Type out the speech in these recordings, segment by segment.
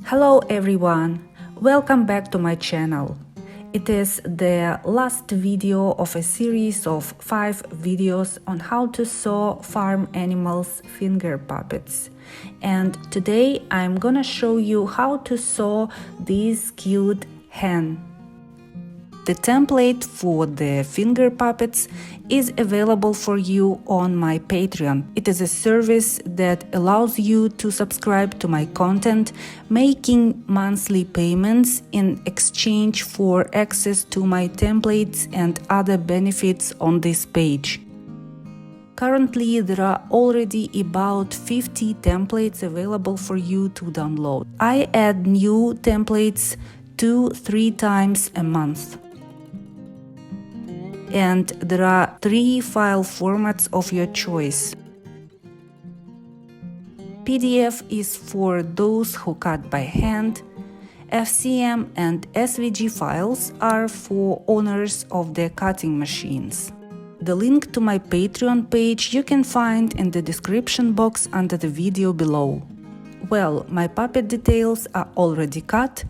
Hello everyone, welcome back to my channel. It is the last video of a series of 5 videos on how to sew farm animals' finger puppets. And today I'm gonna show you how to sew this cute hen. The template for the finger puppets is available for you on my Patreon. It is a service that allows you to subscribe to my content, making monthly payments in exchange for access to my templates and other benefits on this page. Currently, there are already about 50 templates available for you to download. I add new templates 2-3 times a month. And there are 3 file formats of your choice. PDF is for those who cut by hand. FCM and SVG files are for owners of the cutting machines. The link to my Patreon page you can find in the description box under the video below. Well, my puppet details are already cut.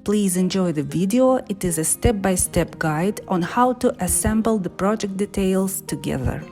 Please enjoy the video. It is a step-by-step guide on how to assemble the project details together.